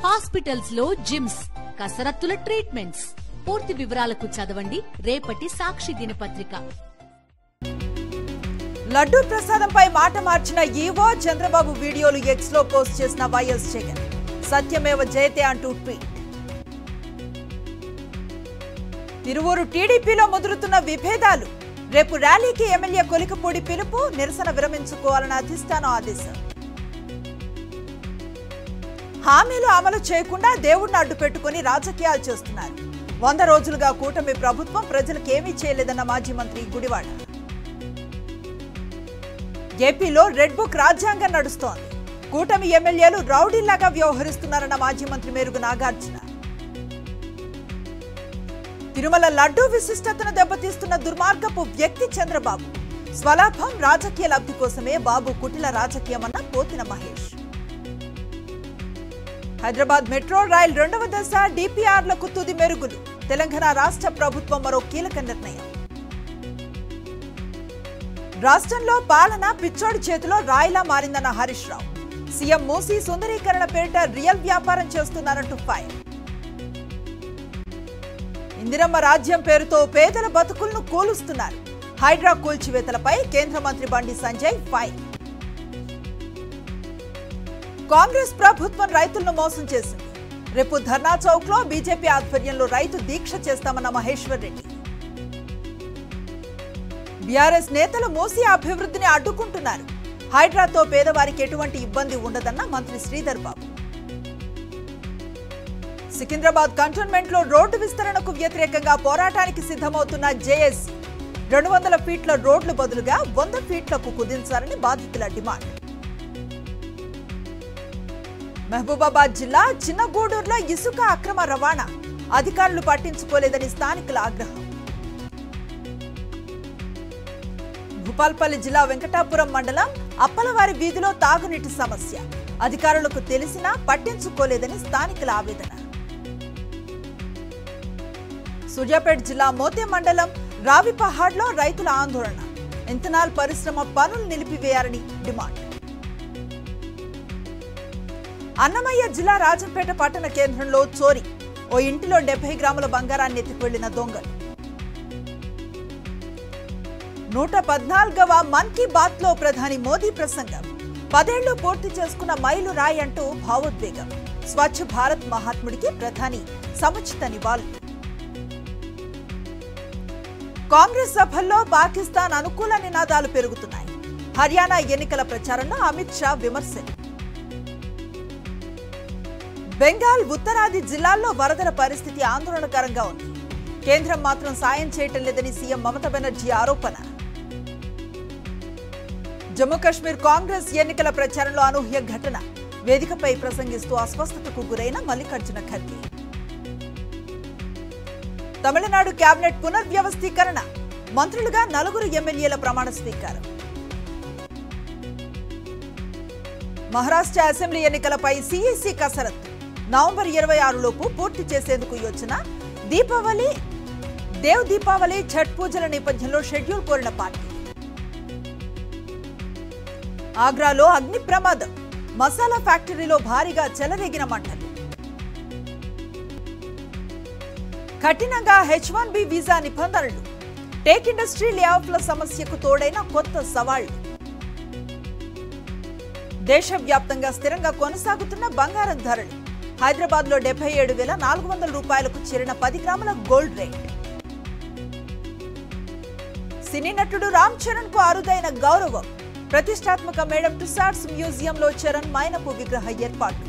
Hospitals లో gyms, కసరత్తుల treatments. పూర్తి వివరాలకు చదవండి రేపటి సాక్షి దినపత్రిక. లడ్డూ ప్రసాదంపై మాట మార్చిన ఈవో చంద్రబాబు వీడియోలు ఎక్స్ లో పోస్ట్ చేసిన వైఎస్ జగన్. సత్యమేవ జయతే అంటూ ట్వీట్. తిరువూరు టీడీపీలో ముదురుతున్న విభేదాలు. రేపు ర్యాలీకి ఎమ్మెల్యే కొలికపూడి పిలుపు. నిరసన విరమించుకోవాలని అధిష్టానం ఆదేశం. హామీలు అమలు చేయకుండా దేవుడిని అడ్డు పెట్టుకుని రాజకీయాలు చేస్తున్నారు. 100 రోజులుగా కూటమి ప్రభుత్వం ప్రజలకు ఏమీ చేయలేదన్న మాజీ మంత్రి గుడివాడ. ఏపీలో రెడ్ బుక్ రాజ్యాంగం నడుస్తోంది. కూటమి ఎమ్మెల్యేలు రౌడీలాగా వ్యవహరిస్తున్నారన్న మాజీ మంత్రి మేరుగు నాగార్జున. తిరుమల లడ్డూ విశిష్టతను దెబ్బతీస్తున్న దుర్మార్గపు వ్యక్తి చంద్రబాబు. స్వలాభం, రాజకీయ లబ్ధి కోసమే బాబు కుటిల రాజకీయమన్న పోతిన మహేష్. హైదరాబాద్ మెట్రో రైల్ 2వ దశ డిపిఆర్లకు తుది మెరుగులు. తెలంగాణ రాష్ట్ర ప్రభుత్వం మరో కీలక నిర్ణయం. రాష్ట్రంలో పాలన పిచ్చోడి చేతిలో రాయిలా మారిందన్న హరీష్ రావు. సీఎం మూసీ సుందరీకరణ పేరిట రియల్ వ్యాపారం చేస్తున్నారంటూ ఫైర్. ఇందిరమ్మ రాజ్యం పేరుతో పేదల బతుకులను కూలుస్తున్నారు. హైడ్రా కూల్చివేతలపై కేంద్ర మంత్రి బండి సంజయ్ ఫైర్. కాంగ్రెస్ ప్రభుత్వం రైతులను మోసం చేసింది. రేపు ధర్నా చౌక్ లో బీజేపీ ఆధ్వర్యంలో రైతు దీక్ష చేస్తామన్న మహేశ్వర్ రెడ్డి. బీఆర్ఎస్ నేతలు మూసీ అభివృద్ధిని అడ్డుకుంటున్నారు. హైడ్రాతో పేదవారికి ఎటువంటి ఇబ్బంది ఉండదన్న మంత్రి శ్రీధర్ బాబు. సికింద్రాబాద్ కంటోన్మెంట్ లో రోడ్డు విస్తరణకు వ్యతిరేకంగా పోరాటానికి సిద్ధమవుతున్న జేఏసీ. 200 ఫీట్ల రోడ్లు బదులుగా 100 ఫీట్లకు కుదించాలని బాధితుల డిమాండ్. మహబూబాబాద్ జిల్లా చిన్నగూడూరులో ఇసుక అక్రమ రవాణా. అధికారులు పట్టించుకోలేదని స్థానికుల ఆగ్రహం. భూపాల్పల్లి జిల్లా వెంకటాపురం మండలం అప్పలవారి వీధిలో తాగునీటి సమస్య. అధికారులకు తెలిసినా పట్టించుకోలేదని స్థానికుల ఆవేదన. సూర్యాపేట జిల్లా మోతే మండలం రావిపహాడ్లో రైతుల ఆందోళన. ఇంథనాల్ పరిశ్రమ పనులు నిలిపివేయాలని డిమాండ్. అన్నమయ్య జిల్లా రాజంపేట పట్టణ కేంద్రంలో చోరీ. ఓ ఇంటిలో 70 గ్రాముల బంగారాన్ని ఎత్తుకువెళ్లిన దొంగలు. 114వ మన్ కీ బాత్ లో ప్రధాని మోదీ ప్రసంగం. 10 ఏళ్లు పూర్తి చేసుకున్న మైలు రాయి అంటూ భావోద్వేగం. స్వచ్ఛ భారత్ మహాత్ముడికి ప్రధాని సముచిత నివాళులు. కాంగ్రెస్ సభల్లో పాకిస్తాన్ అనుకూల నినాదాలు పెరుగుతున్నాయి. హర్యానా ఎన్నికల ప్రచారంలో అమిత్ షా విమర్శలు. బెంగాల్ ఉత్తరాది జిల్లాల్లో వరదల పరిస్థితి ఆందోళనకరంగా ఉంది. కేంద్రం మాత్రం సాయం చేయటం లేదని సీఎం మమతా బెనర్జీ ఆరోపణ. జమ్మూ కశ్మీర్ కాంగ్రెస్ ఎన్నికల ప్రచారంలో అనూహ్య ఘటన. వేదికపై ప్రసంగిస్తూ అస్వస్థతకు గురైన మల్లికార్జున ఖర్గే. తమిళనాడు కేబినెట్ పునర్వ్యవస్థీకరణ. మంత్రులుగా 4 ఎమ్మెల్యేల ప్రమాణ స్వీకారం. మహారాష్ట్ర అసెంబ్లీ ఎన్నికలపై సీఈసీ కసరత్తు. నవంబర్ 26 లోపు పూర్తి చేసేందుకు యోచన. దీపావళి ఛట్ పూజల నేపథ్యంలో షెడ్యూల్ కోరిన పార్టీ. ఆగ్రాలో అగ్ని ప్రమాదం. మసాలా ఫ్యాక్టరీలో భారీగా చెలరేగిన మంటలు. కఠినంగా H1B వీసా నిబంధనలు. టేక్ ఇండస్ట్రీ లేఆఫ్ల సమస్యకు తోడైన కొత్త సవాళ్లు. దేశవ్యాప్తంగా స్థిరంగా కొనసాగుతున్న బంగారం ధరలు. హైదరాబాద్ లో 77,400 రూపాయలకు చేరిన 10 గ్రాముల గోల్డ్ రేట్. సినీ నటుడు రామ్ చరణ్ కు అరుదైన గౌరవం. ప్రతిష్టాత్మక మేడం టుసాడ్స్ మ్యూజియంలో చరణ్ మైనపు విగ్రహ ఏర్పాటు.